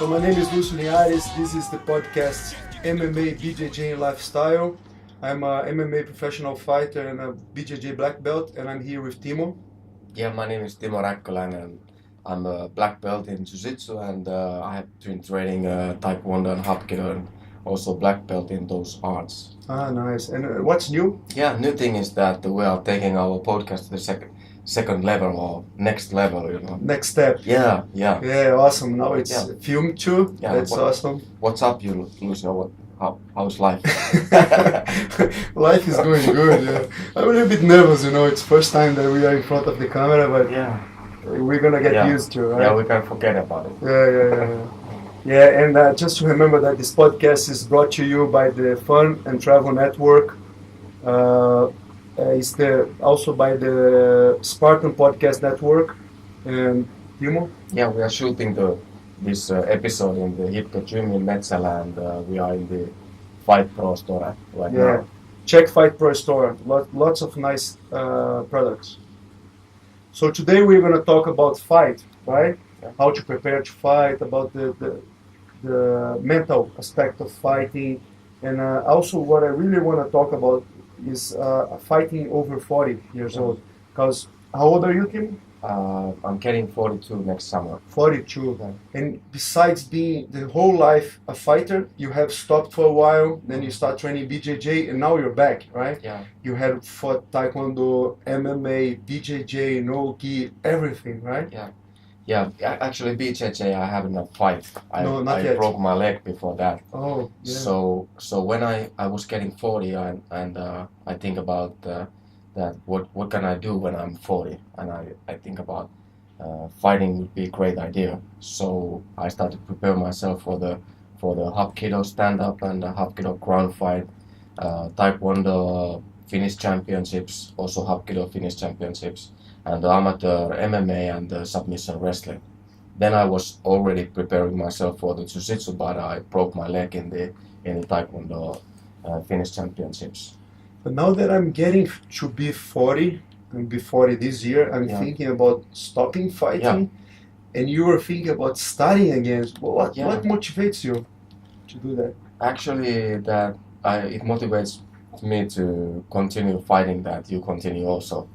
So my name is Lucio Linhares. This is the podcast MMA, BJJ, and Lifestyle. I'm a MMA professional fighter and a BJJ black belt, and I'm here with Timo. Yeah, my name is Timo Räkköläinen. I'm a black belt in Jiu-Jitsu and I have been training Taekwondo and Hapkido and also black belt in those arts. Ah, nice. And what's new? Yeah, new thing is that we are taking our podcast to the second level or next level, you know. Next step. Yeah. Yeah, awesome. Now it's filmed too. Yeah, that's awesome. What's up, you Lucio? How's life? Life is going good. Yeah. I'm a little bit nervous, you know. It's first time that we are in front of the camera, but we're gonna get used to, right? Yeah, we can forget about it. Yeah, and just to remember that this podcast is brought to you by the Fun and Travel Network. It's also by the Spartan Podcast Network. And Timo? Yeah, we are shooting this episode in the Hipko Gym in Metsälä, and we are in the Fight Pro store right now. Check Fight Pro store. Lots of nice products. So today we're going to talk about fight, right? Yeah. How to prepare to fight, about the mental aspect of fighting, and also what I really want to talk about is fighting over 40 years old. Because how old are you, Tim? I'm getting 42 next summer. 42. And besides being the whole life a fighter, you have stopped for a while, then you start training BJJ, and now you're back, right? Yeah. You had fought Taekwondo, MMA, BJJ, no gi, everything, right? Yeah. Actually, BJJ, I haven't a fight. I yet. broke my leg before that. Oh, yeah. So when I was getting 40 and I think about that what can I do when I'm 40, and I think about fighting would be a great idea. So I started to prepare myself for the Hapkido stand-up and the Hapkido ground fight, Taekwondo Finnish championships, also Hapkido Finnish championships, and the amateur MMA and the submission wrestling. Then I was already preparing myself for the Jiu-Jitsu, but I broke my leg in the Taekwondo Finnish championships. But now that I'm getting to be 40, and be 40 this year, I'm thinking about stopping fighting, and you were thinking about starting again. What motivates you to do that? Actually, it motivates me to continue fighting, that you continue also.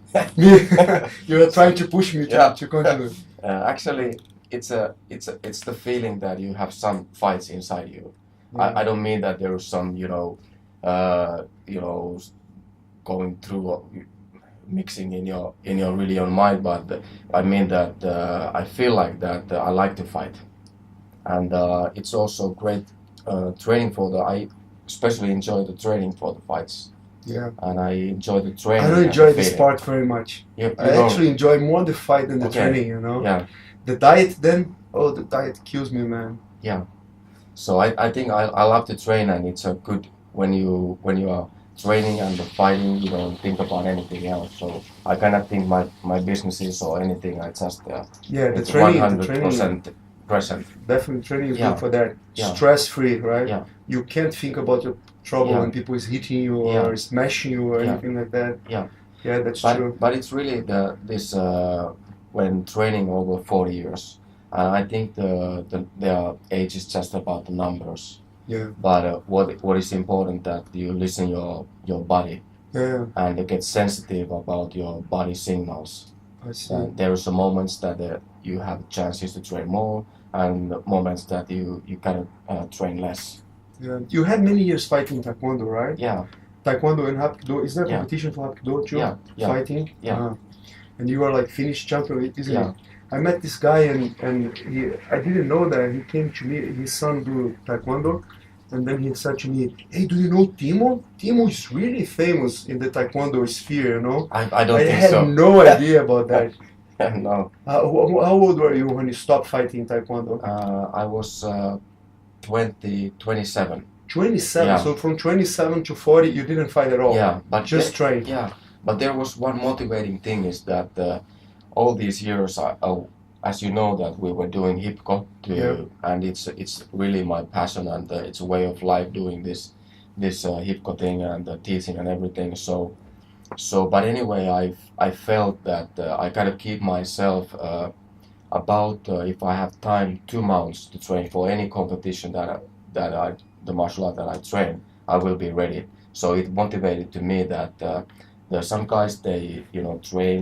You're trying to push me to continue. Actually, it's the feeling that you have some fights inside you. I don't mean that there is some going through mixing in your really on mind, but I mean that I feel like that I like to fight, and it's also great training I especially enjoy the training for the fights. Yeah. And I enjoy the training. I don't enjoy this part very much. I actually enjoy more the fight than the training, you know? Yeah. The diet then, the diet kills me, man. Yeah. So I think I love to train, and it's a good when you are training and fighting, you don't think about anything else. So I cannot think my businesses or anything. I just the training 100% present. Definitely, training is good for that. Yeah. Stress free, right? Yeah. You can't think about your trouble when people is hitting you or smashing you or anything like that. Yeah. Yeah, that's true. But it's really this when training over 40 years. I think the age is just about the numbers. Yeah. But what is important that you listen your body. Yeah. And you get sensitive about your body signals. I see. And there are some moments that you have chances to train more, and moments that you cannot train less. Yeah. You had many years fighting Taekwondo, right? Yeah. Taekwondo and Hapkido. Is there a competition for Hapkido too? Yeah. Fighting? Yeah. And you are like Finnish champion, isn't it? Yeah. I met this guy and I didn't know that. He came to me, his son do Taekwondo, and then he said to me, "Hey, do you know Timo? Timo is really famous in the Taekwondo sphere, you know?" I don't think so. I had no idea about that. No. How old were you when you stopped fighting Taekwondo? I was 27. 27, Yeah. so from 27 to 40 you didn't fight at all? Yeah, but just trained? Yeah, but there was one motivating thing is that all these years, as you know, that we were doing Hipko and it's really my passion, and it's a way of life doing this Hipko thing and teaching and everything. So, but anyway, I felt that I kind of keep myself about if I have time 2 months to train for any competition the martial art that I train, I will be ready. So it motivated to me that there are some guys they train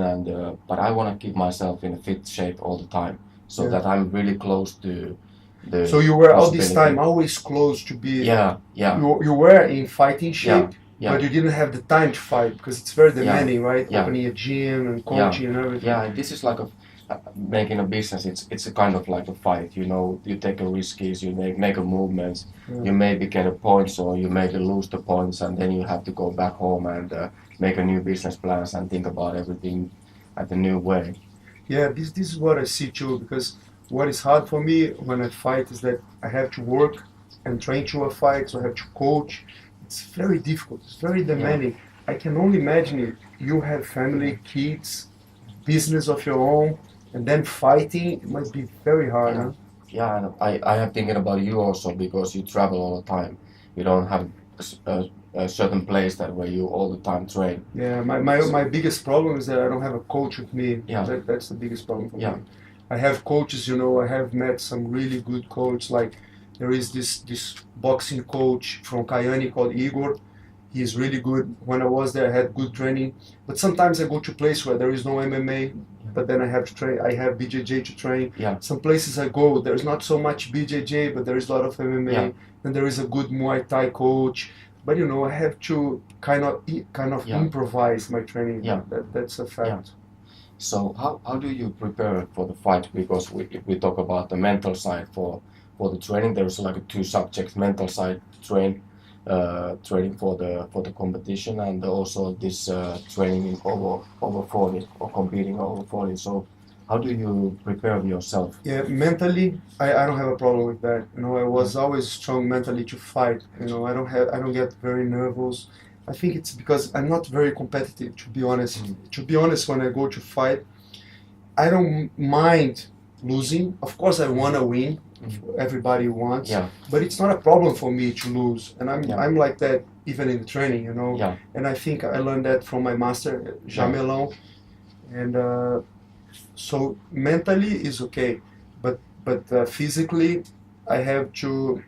but I want to keep myself in a fit shape all the time, so that I'm really close to the. So you were all this time always close to be. Yeah. You were in fighting shape. Yeah. But you didn't have the time to fight because it's very demanding, right? Yeah. Opening a gym and coaching and everything. Yeah, this is like making a business. It's a kind of like a fight. You take a risks, you make a movements. You maybe get a points or you maybe lose the points, and then you have to go back home and make a new business plans and think about everything at a new way. Yeah, this is what I see too. Because what is hard for me when I fight is that I have to work and train to a fight, so I have to coach. It's very difficult. It's very demanding. I can only imagine it. You have family, kids, business of your own, and then fighting. It might be very hard. Huh? Yeah, and I have thinking about you also because you travel all the time. You don't have a certain place where you all the time train. Yeah, my biggest problem is that I don't have a coach with me. Yeah. That's the biggest problem for me. Yeah. I have coaches. I have met some really good coaches. Like there is this boxing coach from Kayani called Igor. He's really good. When I was there, I had good training. But sometimes I go to a place where there is no MMA, but then I have to train. I have BJJ to train. Yeah. Some places I go, there's not so much BJJ, but there is a lot of MMA. Yeah. And there is a good Muay Thai coach. But I have to kind of improvise my training. Yeah. That's a fact. Yeah. So how do you prepare for the fight? Because if we talk about the mental side for the training, there's like 2 subjects: mental side training for the competition, and also this training over 40 or competing over 40. So how do you prepare yourself? Yeah, mentally, I don't have a problem with that. I was always strong mentally to fight. I don't get very nervous. I think it's because I'm not very competitive, to be honest. To be honest, when I go to fight, I don't mind losing. Of course, I want to win. Everybody wants. Yeah. But it's not a problem for me to lose. And I'm like that even in the training, Yeah. And I think I learned that from my master, Jamelon. And so mentally is okay. But physically, I have to,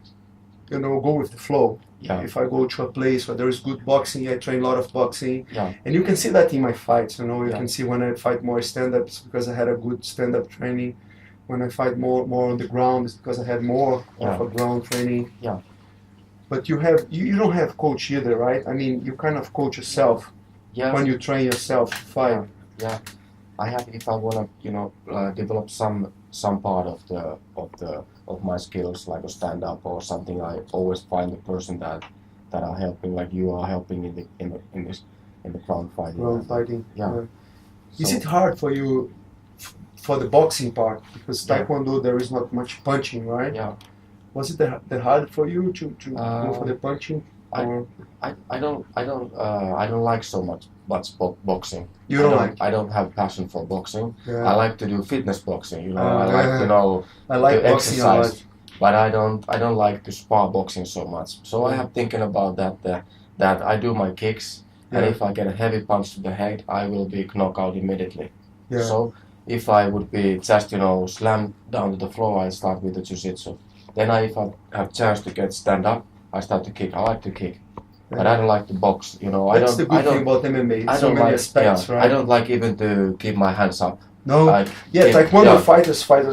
go with the flow. Yeah. If I go to a place where there is good boxing, I train a lot of boxing. Yeah. And you can see that in my fights, You can see when I fight more stand-ups because I had a good stand-up training. When I fight more on the ground, it's because I had more of a ground training. Yeah. But you don't have coach either, right? I mean, you kind of coach yourself when you train yourself to fight. Yeah. I have, if I wanna, develop some part of my skills, like a stand-up or something, I always find the person that are helping, like you are helping in the ground fighting. Ground fighting. Yeah. Is it hard for you for the boxing part? Because Taekwondo there is not much punching, right? Yeah. Was it that hard for you to go for the punching? I don't like so much boxing. You don't like? I don't have passion for boxing. Yeah. I like to do fitness boxing. I like I like to boxing exercise, a lot. but I don't like to spar boxing so much. So I have thinking about that I do my kicks, and if I get a heavy punch to the head, I will be knocked out immediately. Yeah. So if I would be just slammed down to the floor, I start with the Jiu-Jitsu. Then if I have chance to stand up, I start to kick. I like to kick. But I don't like to box, That's the good thing about MMA. So many aspects, right? I don't like even to keep my hands up. No, Taekwondo fighters fight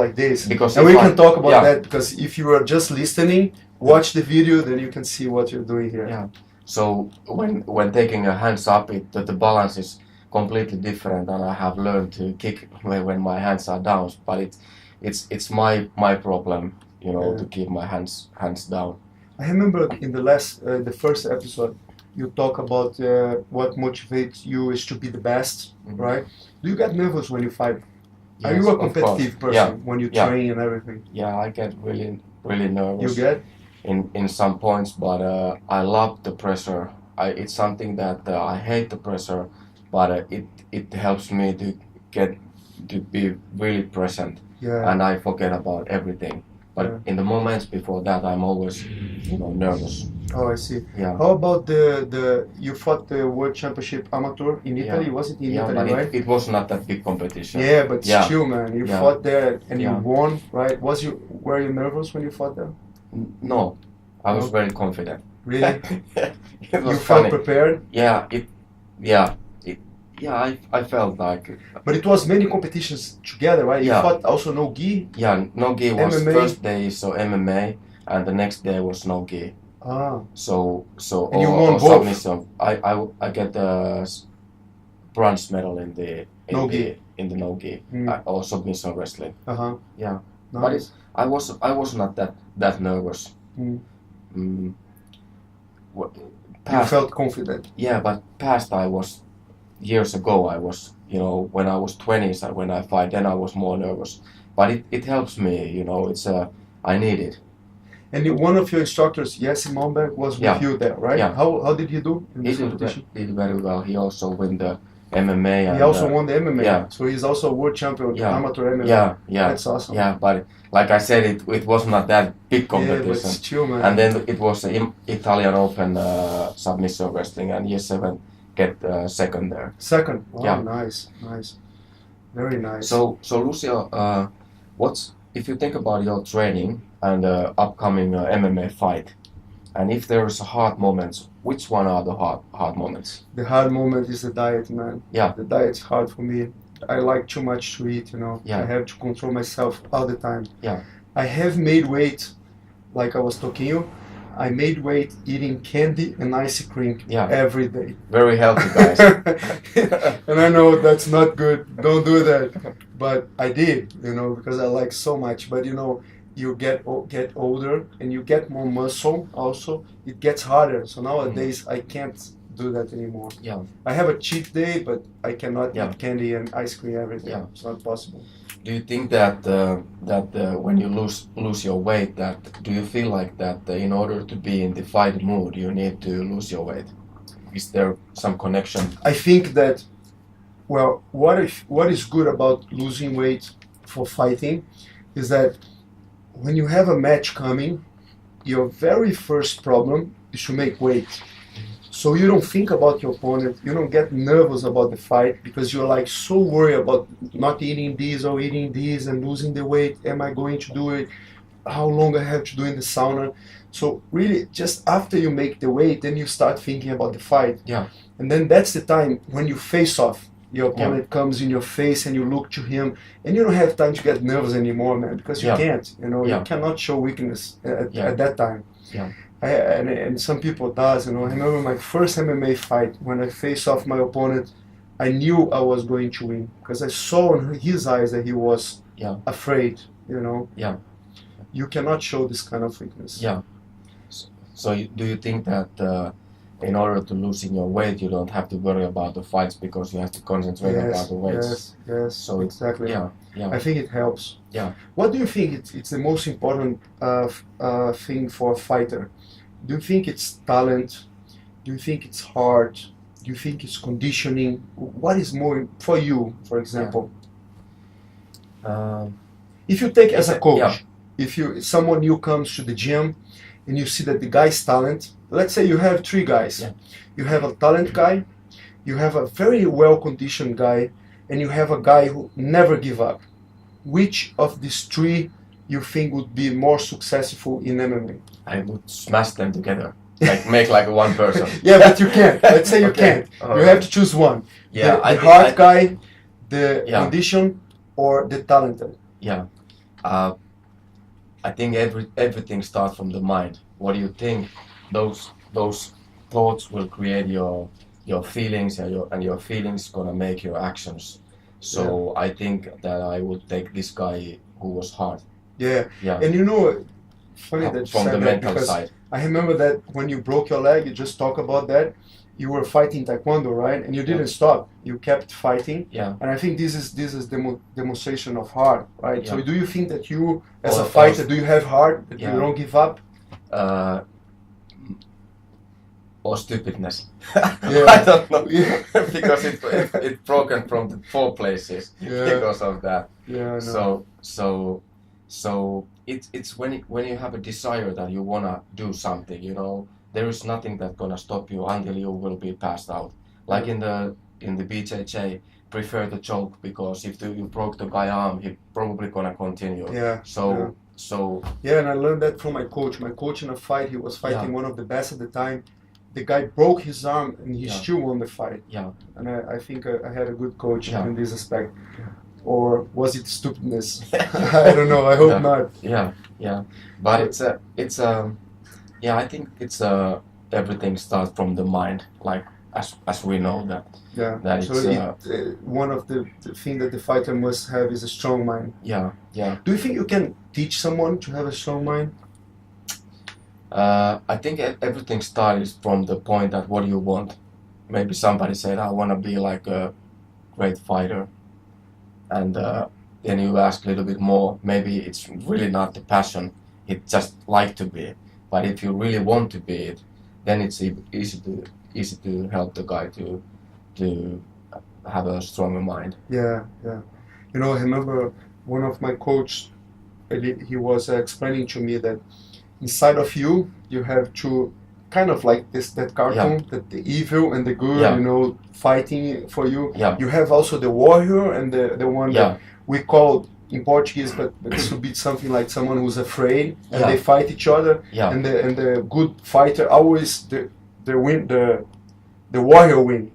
like this. Because and we can talk about that because if you are just listening, watch the video, then you can see what you're doing here. Yeah. So when taking a hands up, the balance is completely different, and I have learned to kick when my hands are down. But it's my problem, to keep my hands down. I remember in the first episode, you talk about what motivates you is to be the best, right? Do you get nervous when you fight? Yes, are you a competitive person when you train and everything? Yeah, I get really nervous. You get? In some points, but I love the pressure. It's something that I hate the pressure, but it helps me to be really present. Yeah. And I forget about everything. But in the moments before that, I'm always, nervous. Oh, I see. Yeah. How about you fought the World Championship Amateur in Italy? Was it in Italy, but right? it was not that big competition. Yeah, but still, man, you fought there and you won, right? Were you nervous when you fought there? No, I was very confident. Really? It was you funny. felt prepared? I felt like. But it was many competitions together, right? You fought also no gi? Yeah, no gi was MMA? first day, so MMA, and the next day was no gi. So and you won both? Submission. I get the bronze medal in the no gi or submission wrestling. Yeah, nice. But I was not that nervous. You felt confident. Yeah, but past I was years ago. I was when I was 20s and when I fight, then I was more nervous. But it helps me. It's I need it. And one of your instructors, Jesse Momberg, was with you there, right? Yeah. How did he do in this competition? He did very well. He also won the MMA. And, he also won the MMA. Yeah. So he's also a world champion, amateur MMA. Yeah. That's awesome. Yeah, but like I said, it was not that big competition. Yeah, but still, man. And then it was the Italian Open submission wrestling, and Jesse get second there. Second? Oh, yeah. Nice. Very nice. So Lucio, if you think about your training and upcoming MMA fight, and if there's hard moments, which one are the hard moments? The hard moment is the diet, man. Yeah. The diet's hard for me. I like too much to eat, Yeah. I have to control myself all the time. Yeah. I have made weight, like I was talking you. I made weight eating candy and ice cream every day. Very healthy, guys. And I know that's not good. Don't do that. But I did, because I like so much. But you get older and you get more muscle. Also, it gets harder. So nowadays I can't do that anymore. Yeah. I have a cheat day, but I cannot eat candy and ice cream every day. Yeah. It's not possible. Do you think that when you lose your weight, do you feel like that in order to be in the fight mood, you need to lose your weight? Is there some connection? I think that, what is good about losing weight for fighting is that when you have a match coming, your very first problem is to make weight. So you don't think about your opponent, you don't get nervous about the fight because you're like so worried about not eating this or eating this and losing the weight. Am I going to do it? How long I have to do in the sauna? So really just after you make the weight, then you start thinking about the fight. Yeah. And then that's the time when you face off. Your opponent comes in your face and you look to him and you don't have time to get nervous anymore, man, because you can't, you cannot show weakness at that time. Yeah. And some people does, I remember my first MMA fight when I faced off my opponent, I knew I was going to win because I saw in his eyes that he was afraid, Yeah. You cannot show this kind of weakness. Yeah. So do you think that in order to losing your weight, you don't have to worry about the fights because you have to concentrate about the weights? Yes, so exactly. Yeah. I think it helps. Yeah. What do you think it's the most important thing for a fighter? Do you think it's talent? Do you think it's heart? Do you think it's conditioning? What is more for you, for example? If you take as a coach, if someone new comes to the gym and you see that the guy's talent, let's say you have 3 guys. Yeah. You have a talent guy, you have a very well-conditioned guy, and you have a guy who never give up. Which of these 3 you think would be more successful in MMA? I would smash them together, make like one person. Yeah, but you can't. Let's say you can't. You have to choose one. Yeah, the hard guy, the condition, or the talented. Yeah. I think everything starts from the mind. What do you think? Those thoughts will create your feelings, and your feelings gonna make your actions. So I think that I would take this guy who was hard. Yeah. And funny that you from said the that mental because side. I remember that when you broke your leg, you just talk about that. You were fighting Taekwondo, right? And you didn't stop. You kept fighting. Yeah. And I think this is demonstration of heart, right? Yeah. So do you think that you, as a fighter, do you have heart that you don't give up? Or stupidness. Yeah. I don't know. Because it broken from the 4 places because of that. Yeah. I know. So it's when you have a desire that you wanna do something, you know, there is nothing that's gonna stop you until you will be passed out. Like in the BJJ, prefer the choke, because if you broke the guy arm, he probably gonna continue. Yeah. So Yeah, and I learned that from my coach. My coach in a fight, he was fighting Yeah. one of the best at the time. The guy broke his arm and he Yeah. still won the fight. yeah, And I think I had a good coach Yeah. in this aspect. Or was it stupidness? I don't know. I hope Yeah. not. yeah. But I think it's everything starts from the mind, like as we know that. Yeah. That So it's, one of the thing that the fighter must have is a strong mind. Yeah. Do you think you can teach someone to have a strong mind? I think everything starts from the point that what do you want. Maybe somebody said, I want to be like a great fighter, and then you ask a little bit more. Maybe it's really not the passion; it's just like to be. But if you really want to be it, then it's easy to help the guy to have a stronger mind. Yeah. You know, I remember one of my coach, he was explaining to me that inside of you have to kind of like that cartoon, that the evil and the good, Yeah. you know, fighting for you. Yeah. You have also the warrior and the one Yeah. that we call in Portuguese, but this would be something like someone who's afraid and Yeah. they fight each other. Yeah. And the good fighter always the warrior win.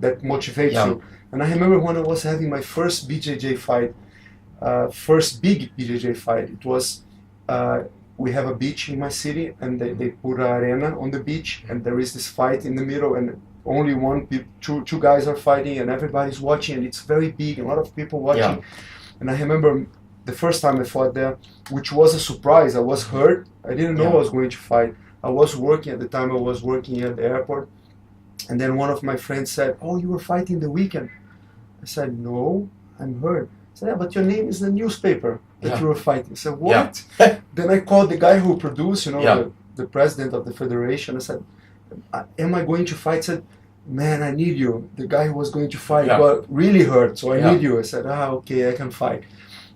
That motivates Yeah. you. And I remember when I was having my first BJJ fight, first big BJJ fight. It was we have a beach in my city, and they put an arena on the beach, and there is this fight in the middle, and only two guys are fighting, and everybody's watching, and it's very big, a lot of people watching. Yeah. And I remember the first time I fought there, which was a surprise. I was hurt. I didn't know Yeah. I was going to fight. I was working at the time. I was working at the airport, and then one of my friends said, "Oh, you were fighting the weekend." I said, "No, I'm hurt." I said, "Yeah, but your name is in the newspaper that Yeah. you were fighting." I said, "What?" Then I called the guy who produced, you know, Yeah. the president of the federation. I said, "Am I going to fight?" He said, "Man, I need you." The guy who was going to fight Yeah. got really hurt, so I Yeah. need you. I said, "Okay, I can fight."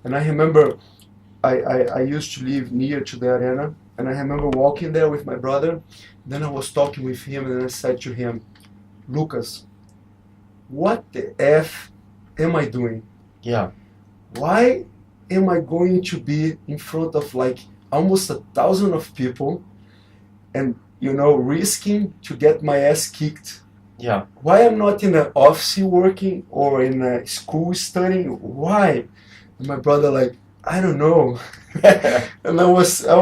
And I remember I used to live near to the arena, and I remember walking there with my brother. Then I was talking with him, and I said to him, "Lucas, what the F am I doing? Yeah. Why am I going to be in front of like almost 1,000 of people and, you know, risking to get my ass kicked? Yeah. Why I'm not in an office working or in a school studying? Why?" And my brother like, "I don't know." And I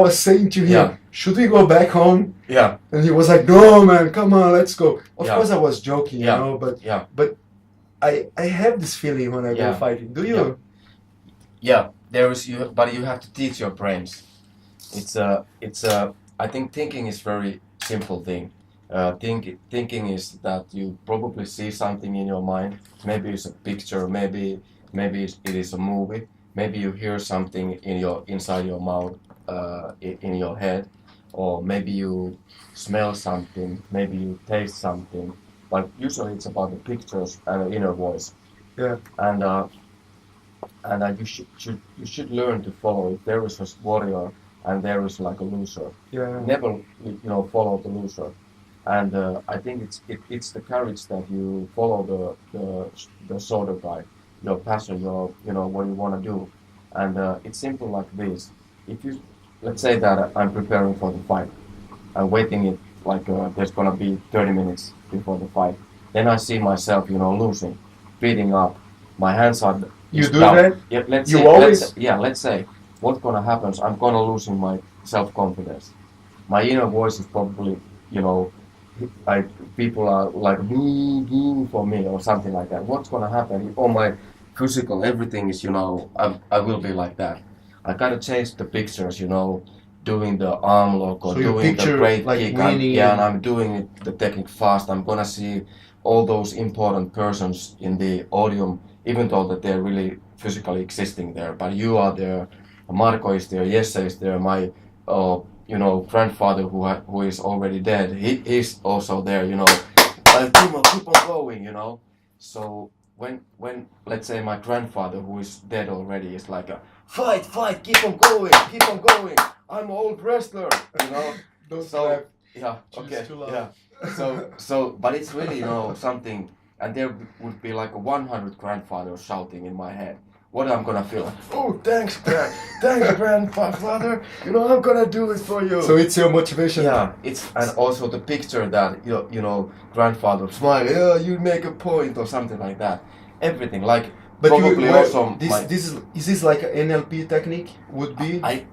was saying to him, Yeah. "Should we go back home?" Yeah. And he was like, "No, man, come on, let's go." Of Yeah. course I was joking, Yeah. you know, but Yeah. I have this feeling when I go Yeah. fighting. Do you? Yeah. Yeah, there is but you have to teach your brains. I think thinking is very simple thing. Thinking is that you probably see something in your mind. Maybe it's a picture. Maybe it is a movie. Maybe you hear something inside your mouth, in your head, or maybe you smell something. Maybe you taste something. But usually it's about the pictures and the inner voice. Yeah. And you should learn to follow. If there is a warrior and there is like a loser, Yeah. never follow the loser. And I think it's the courage that you follow the sort of guy, your passion, what you want to do. And it's simple like this. If you, let's say that I'm preparing for the fight, I'm waiting it like there's gonna be 30 minutes before the fight. Then I see myself, losing, beating up. My hands are. You do down. that? Yeah, let's say what's gonna happen is I'm gonna losing my self-confidence. My inner voice is probably, like people are like boo boo for me or something like that. What's gonna happen? All my physical, everything is, I will be like that. I gotta change the pictures, doing the arm lock or So you doing the picture, great like, kick. winning And I'm doing it, the technique fast. I'm gonna see all those important persons in the audience, even though that they're really physically existing there. But you are there, Marco is there, Jesse is there, my grandfather who is already dead. He's also there. Timo, keep on going. So when let's say my grandfather, who is dead already, is like a fight, keep on going. I'm an old wrestler, you know. Don't So clap. yeah, Choose okay, too loud. yeah. So, but it's really, you know, something, and there would be like 100 grandfathers shouting in my head. What I'm gonna feel like? Oh, thanks, grandfather. You know, I'm gonna do it for you. So it's your motivation. Yeah, it's, and also the picture that you know, grandfather smile. Yeah, you make a point or something like that. Everything like. But probably also is this like an NLP technique would be? I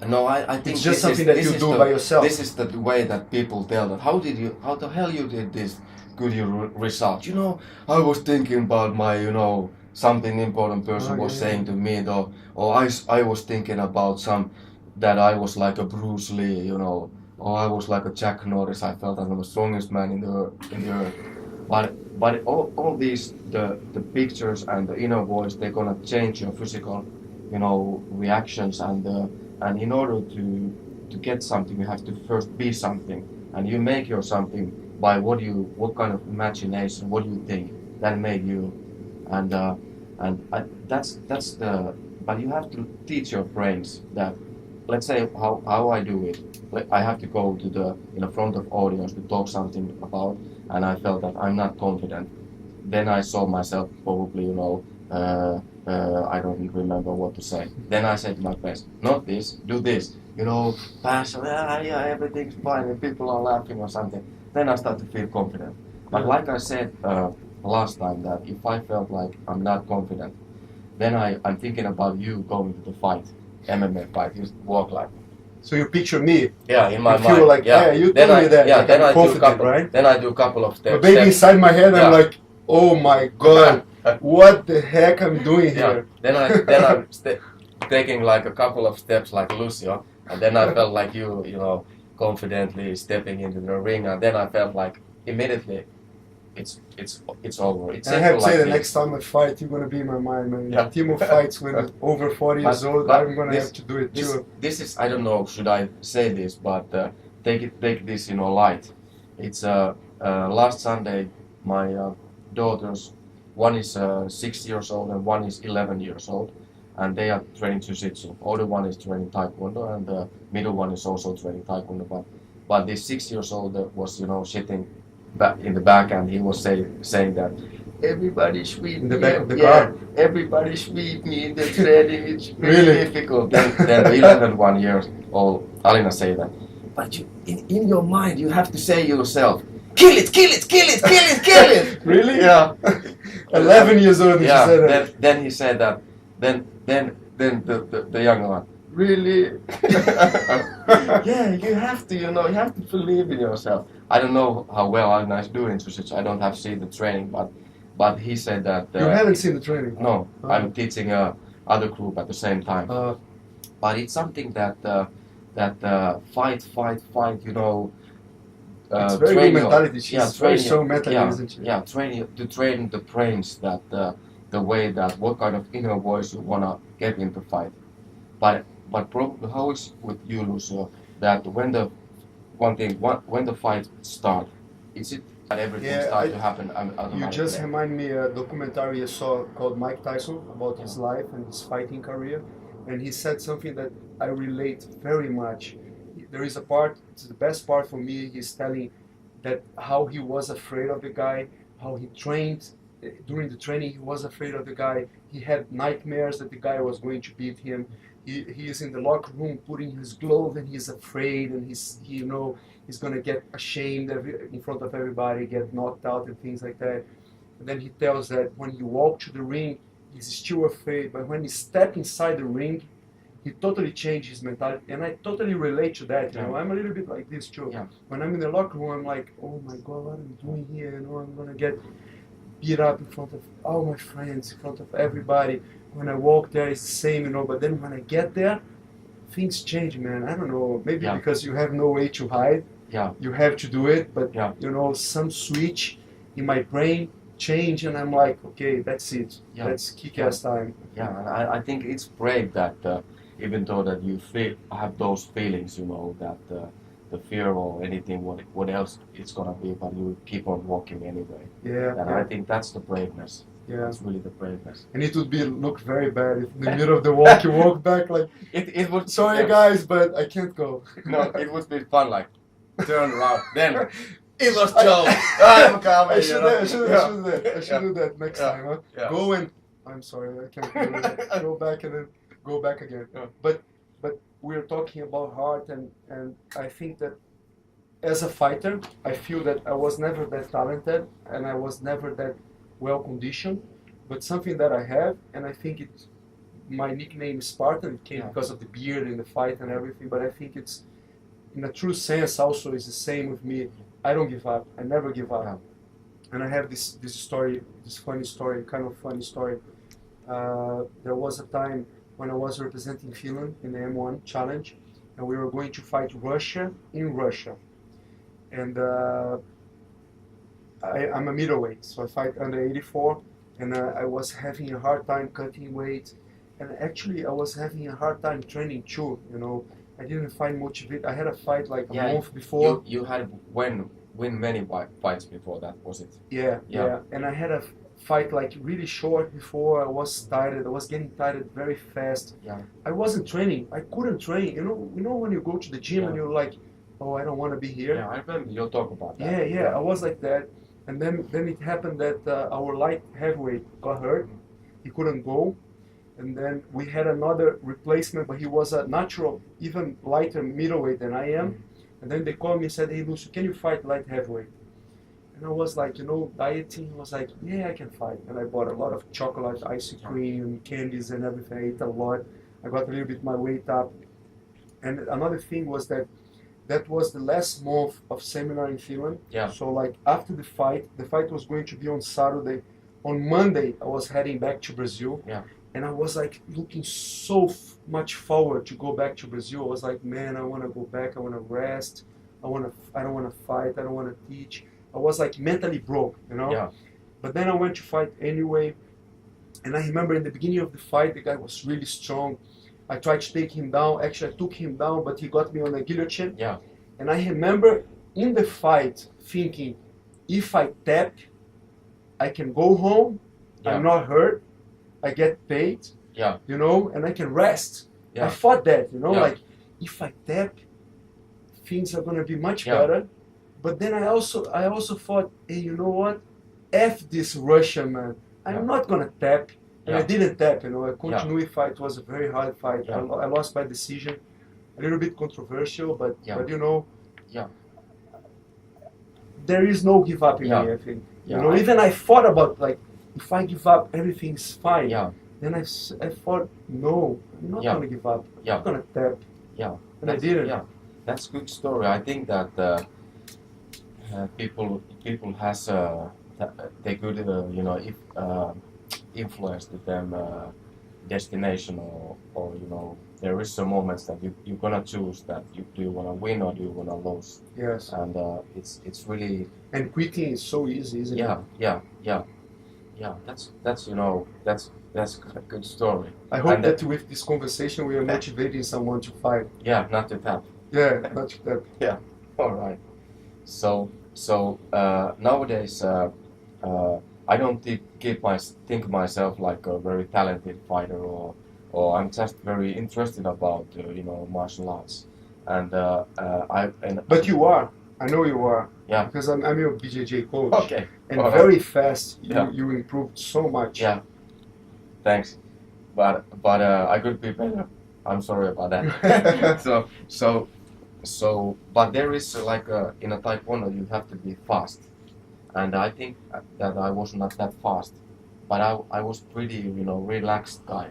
think it's just something that you do by yourself. This is the way that people tell that. How the hell you did this good result? You know, I was thinking about my, you know, something important person was saying to me, though, or I was thinking about that I was like a Bruce Lee, you know, or I was like a Jack Norris. I felt I'm the strongest man in the earth. But all these the pictures and the inner voice, they're gonna change your physical, you know, reactions, and in order to get something you have to first be something, and you make your something by what kind of imagination, what you think that made you, and that's the, but you have to teach your brains that, let's say how I do it. I have to go to in the front of audience to talk something about, and I felt that I'm not confident. Then I saw myself probably, you know, I don't remember what to say. Then I said to my friends, not this, do this. You know, pass, yeah, everything's fine, and people are laughing or something. Then I start to feel confident. But like I said last time, that if I felt like I'm not confident, then I'm thinking about you going to the fight, MMA fight. You walk like. So you picture me. Yeah, in my you mind. Feel like, yeah, you then told me that. Yeah, like then I'm I confident, right? Then I do a couple of steps. But maybe inside my head, I'm like, oh my god, what the heck I'm doing here? Then I'm taking like a couple of steps like Lucio, and then I felt like you know, confidently stepping into the ring, and then I felt like immediately it's over. It's I have to say, the this. next time I fight, you're gonna be in my mind, man. Yeah. Timo fights when he's over 40 years old. I'm gonna have to do it too. This is, I don't know, should I say this, but take this in a light. It's last Sunday, my daughters, one is 6 years old and one is 11 years old, and they are training Jiu-Jitsu. Older one is training Taekwondo, and the middle one is also training Taekwondo. But this 6 years old was, you know, sitting back in the back, and he was saying that everybody sweep in the back of the car. Everybody sweep me in the training. It's really difficult. Then the 11 years old Alina say that, but you, in your mind you have to say yourself, kill it. Really? Yeah. 11 years old. Yeah. Said that. Then he said that. Then the younger one. Really? Yeah, you have to, you know, you have to believe in yourself. I don't know how well Alina is doing Jiu-Jitsu. I don't have seen the training, but he said that. You haven't seen the training? No, I'm teaching other group at the same time. But it's something that fight. You know. It's very good mentality. She's very strong mentally, isn't she? Yeah, to train the brains that the way that what kind of inner voice you wanna get into fight. But probably how is with you, Lucio, that when the fight start, is it that everything starts to happen automatically? You just remind me a documentary I saw called Mike Tyson about his life and his fighting career, and he said something that I relate very much. There is a part, it's the best part for me, he's telling that how he was afraid of the guy, how he trained. During the training, he was afraid of the guy. He had nightmares that the guy was going to beat him. He is in the locker room putting his glove, and he's afraid, and he's going to get ashamed in front of everybody, get knocked out and things like that. And then he tells that when he walked to the ring, he's still afraid, but when he stepped inside the ring, he totally changed his mentality, and I totally relate to that. You know, I'm a little bit like this too. Yeah. When I'm in the locker room, I'm like, oh my God, what am I doing here? You know, I'm gonna get beat up in front of all my friends, in front of everybody. When I walk there, it's the same, you know. But then when I get there, things change, man. I don't know, maybe because you have no way to hide. Yeah. You have to do it, but you know, some switch in my brain change, and I'm like, okay, that's it. Yeah. That's kick-ass time. Yeah, and I think it's brave that even though that you have those feelings, you know, that the fear or anything, what else it's gonna be, but you keep on walking anyway. Yeah. And I think that's the braveness. Yeah. That's really the braveness. And it would look very bad if in the middle of the walk you walk back like, It would. sorry guys, but I can't go. No, it would be fun. Like turn around. Then it was Joe. I'm coming. I should do that next time. Huh? Yeah. Go and I'm sorry, I can't do it. Go back and then go back again. Yeah. But we're talking about heart, and I think that as a fighter, I feel that I was never that talented and I was never that well conditioned. But something that I have, and I think my nickname is Spartan. It came because of the beard and the fight and everything. But I think it's, in a true sense, also is the same with me. I don't give up. I never give up. And I have this story, this funny story, kind of funny story. There was a time when I was representing Finland in the M1 challenge, and we were going to fight Russia in Russia. And I'm a middleweight, so I fight under 84, and I was having a hard time cutting weight, and actually I was having a hard time training too. You know, I didn't find motivate. I had a fight like a month before. You had win many fights before that, was it? Yeah. And I had a fight like really short before. I was tired. I was getting tired very fast. Yeah. I wasn't training. I couldn't train. You know when you go to the gym and you're like, oh, I don't want to be here. Yeah, I remember you talk about that. Yeah. I was like that. And then it happened that our light heavyweight got hurt. He couldn't go. And then we had another replacement, but he was a natural, even lighter middleweight than I am. And then they called me and said, hey, Lucio, can you fight light heavyweight? And I was like, dieting. I was like, yeah, I can fight. And I bought a lot of chocolate, ice cream, candies and everything. I ate a lot. I got a little bit my weight up. And another thing was that was the last month of seminar in Finland. Yeah. So like after the fight was going to be on Saturday. On Monday, I was heading back to Brazil. Yeah. And I was like looking so much forward to go back to Brazil. I was like, man, I want to go back. I want to rest. I don't want to fight. I don't want to teach. I was like mentally broke, Yeah. But then I went to fight anyway. And I remember in the beginning of the fight, the guy was really strong. I tried to take him down. Actually, I took him down, but he got me on a guillotine. Yeah. And I remember in the fight thinking, if I tap, I can go home. Yeah. I'm not hurt. I get paid. Yeah. And I can rest. Yeah. I thought that, Yeah. like if I tap, things are gonna be much better. But then I also thought, hey, you know what? F this Russian man. I'm not gonna tap. And I didn't tap, I continued fight. It was a very hard fight. Yeah. I lost by decision. A little bit controversial, but Yeah. there is no give up in me, I think. Even I thought about like, if I give up, everything's fine. Yeah. Then I thought, no, I'm not gonna give up. I'm not gonna tap. Yeah. And I didn't. Yeah. That's a good story. I think that people has they could if influence to them destination or there is some moments that you're gonna choose that do you wanna win or do you wanna lose. Yes. And it's really. And quitting is so easy, isn't it? Yeah. That's a good story. I hope that with this conversation we are motivating someone to fight. Yeah, not to tap. Yeah, not to tap. Yeah. All right. So nowadays I don't think myself like a very talented fighter or I'm just very interested about martial arts and But you are. I know you are. Yeah. Because I'm your BJJ coach. Okay. And very fast Yeah. you improved so much. Yeah. Thanks. But I could be better. I'm sorry about that. So but there is in a Taekwondo you have to be fast. And I think that I was not that fast, but I was pretty, relaxed guy,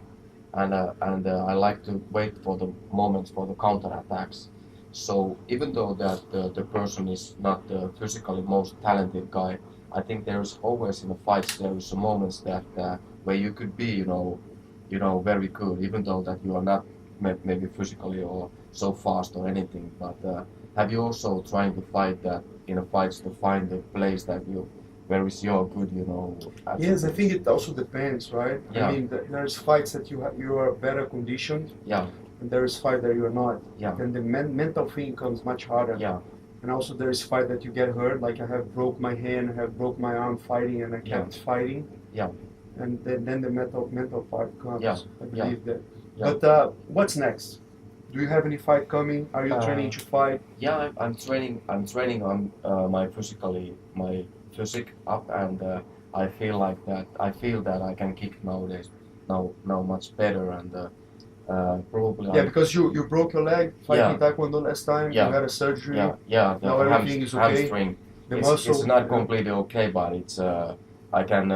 and I like to wait for the moments for the counterattacks. So even though that the person is not the physically most talented guy, I think there's always in the fights there is some moments that where you could be, very good, even though that you are not maybe physically or so fast or anything. But have you also trying to fight that in a fights to find the place that where is your good, Yes, I think it also depends, right? Yeah. I mean, there's fights that you are better conditioned. Yeah. And there is fight that you are not. Yeah. Then the mental thing comes much harder. Yeah. And also there is fight that you get hurt, like I have broke my hand, I have broke my arm fighting, and I kept fighting. Yeah. and then the mental part comes. Yeah, I believe that. Yeah. But what's next? Do you have any fight coming? Are you training to fight? Yeah, I'm training. I'm training on my physique up, and I feel like that. I feel that I can kick nowadays. Now much better, and probably. Yeah, because you broke your leg fighting Taekwondo last time. Yeah. You had a surgery. Yeah. The Now everything is okay. Hamstring. The It's muscle. not completely okay, but it's I can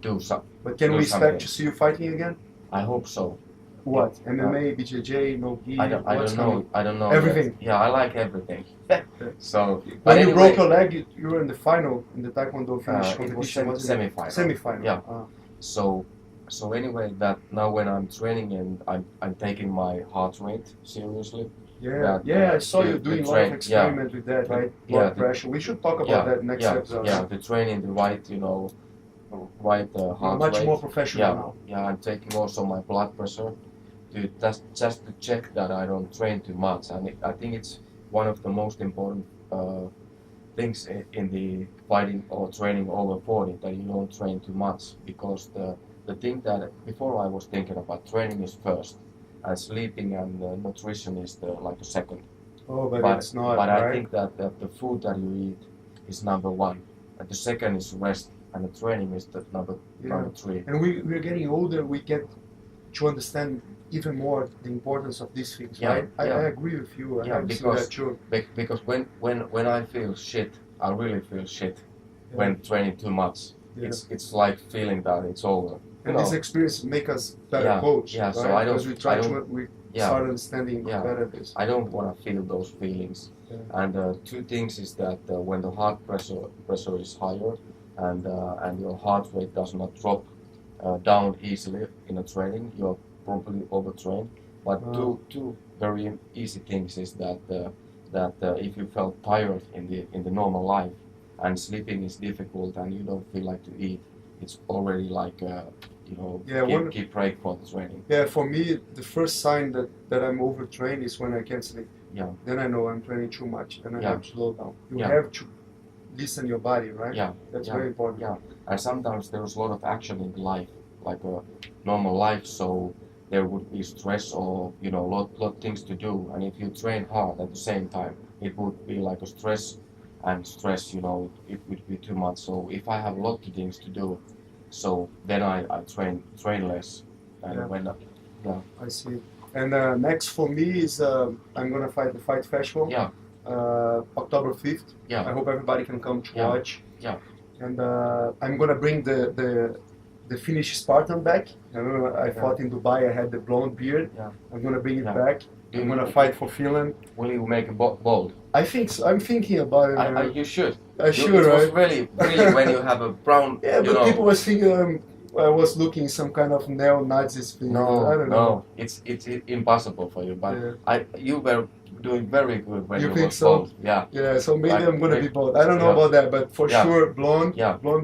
do some. But can we expect to see you fighting again? I hope so. What? MMA, BJJ, no gi? I don't know. I don't know. Everything. Yeah, I like everything. So when you anyway, broke your leg, you were in the final in the Taekwondo finish it was competition. semi-final. Semi-final. Yeah. So anyway, that now when I'm training and I'm taking my heart rate seriously. I saw you doing a lot of experiment with that, right? Blood pressure. We should talk about that next episode. Yeah, the training, the right, right heart much rate. more professional now. Yeah, I'm taking also my blood pressure to just to check that I don't train too much, and I think it's one of the most important things in the fighting or training over 40, that you don't train too much, because the thing that before I was thinking about training is first, and sleeping and nutrition is the second. Oh, but it's not. But right? I think that the food that you eat is number one, and the second is rest, and the training is the number three. And we're getting older. We get to understand even more the importance of these things, right? I agree with you. Because when I feel shit, I really feel shit when training too much. Yeah. It's like feeling that it's over. And this experience make us better coach. Yeah, right? so I don't. Because we start understanding better this. I don't want to feel those feelings. Yeah. And two things is that when the heart pressure is higher, and your heart rate does not drop down easily in a training, you're probably overtrained. But two very easy things is that if you felt tired in the normal life, and sleeping is difficult, and you don't feel like to eat, it's already like keep break for the training. Yeah, for me, the first sign that I'm overtrained is when I can't sleep. Yeah. Then I know I'm training too much, and I have to slow down. You Yeah. have to listen your body, right? Yeah. That's very important. Yeah, and sometimes there's a lot of action in life, like a normal life, so there would be stress or lot things to do, and if you train hard at the same time, it would be like a stress, it would be too much. So if I have a lot of things to do, so then I train less, and I see. And next for me is I'm gonna fight the Fight Festival. Yeah. October 5th. Yeah. I hope everybody can come to watch. Yeah. And I'm gonna bring the Finnish Spartan back. I remember I fought in Dubai. I had the blonde beard. Yeah. I'm gonna bring it back. I'm gonna fight for Finland. Will you make a bold? I think so. I'm thinking about it. You should. I should, it right? was really when you have a brown. Yeah, but people was thinking I was looking some kind of neo-Nazis thing. No, I don't know. It's impossible for you. But you were doing very good when you think were so? bold. Yeah. Yeah, so maybe I'm gonna be bold. I don't know about that, but for sure blonde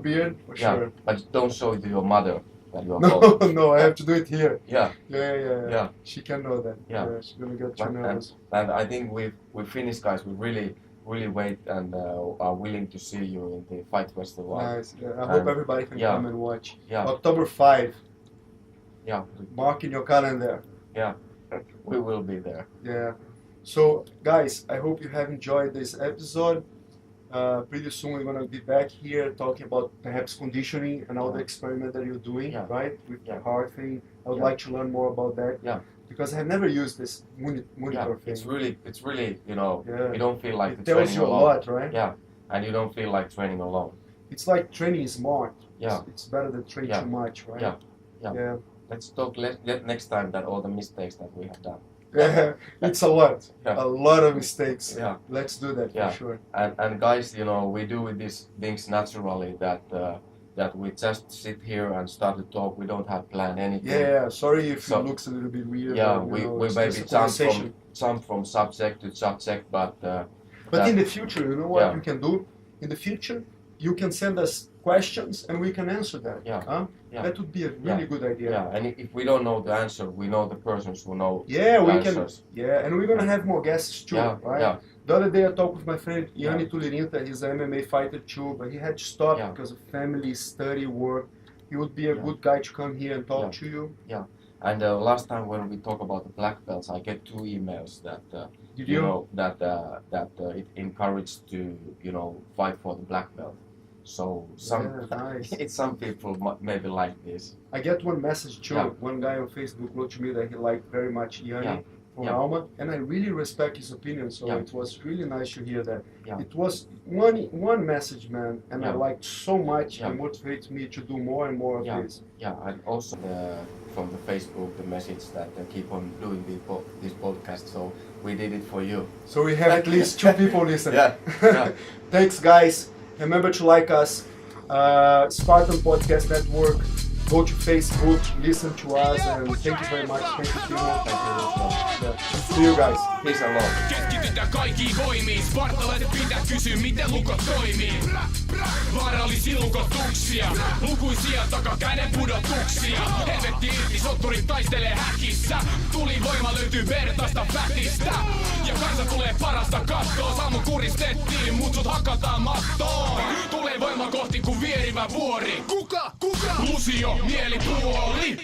beard for sure. But don't show it to your mother that you are No, bold. no, I have to do it here. Yeah. Yeah. She can know that. Yeah. She's gonna get too nervous. And I think we Finnish guys, we really wait and are willing to see you in the Fight Festival. Nice. Yeah, I hope everybody can come and watch. Yeah. October 5. Yeah. Mark in your calendar. Yeah. We will be there. Yeah. So guys, I hope you have enjoyed this episode. Pretty soon we're gonna be back here talking about perhaps conditioning and all the experiment that you're doing, right? With the heart thing. I would like to learn more about that. Yeah. Because I have never used this monitor thing. It's really, you don't feel like it training tells you alone. a lot, right? Yeah. And you don't feel like training alone. It's like training smart. Yeah. It's better than training too much, right? Yeah. Let's talk next time that all the mistakes that we have done. Yeah, it's a lot. Yeah. A lot of mistakes. Yeah. Let's do that for sure. And guys, we do these things naturally, that we just sit here and start to talk. We don't have planned anything. Yeah, sorry if it looks a little bit weird. Yeah, but, we maybe jump from subject to subject, but in the future, you know what you can do? In the future, you can send us questions and we can answer that. Yeah. Huh? Yeah. That would be a really good idea. Yeah, and if we don't know the answer, we know the persons who know we answers. can. Yeah, and we're gonna have more guests too, right? Yeah. The other day I talked with my friend Yanni Tulirinta. He's an MMA fighter too, but he had to stop because of family, study, work. he would be a good guy to come here and talk to you. Yeah. And last time when we talk about the black belts, I get 2 emails that Did you you? know that it encouraged to fight for the black belt. So some people maybe like this. I get one message too. Yeah. One guy on Facebook wrote to me that he liked very much Yanni from Yeah. Alma, and I really respect his opinion. So it was really nice to hear that. Yeah. It was one message, man, and I liked so much. Yeah. It motivates me to do more and more of this. Yeah, and also from the Facebook, the message that keep on doing this podcast. So we did it for you. So we have at least 2 people listening. Yeah. Thanks, guys. Remember to like us, Spartan Podcast Network. Go to Facebook, listen to us, and thank you very much. Thank you, Timo. See you guys. Peace and love. Keskitytään kaikkiin voimiin. Spartalaiset pitää kysyä, miten lukot toimii. Vaarallisia lukotuksia, lukuisia takakäden pudotuksia. Helvetti irti, sotturit taistelee häkissä. Tulivoima löytyy vertaista fätistä. Ja kansa tulee parasta kattoa. Saamu kuristettiin, mut sut hakataan mattoon. Tulee voima kohti kuin vierivä vuori. Kuka? Lucio, mielipuoli.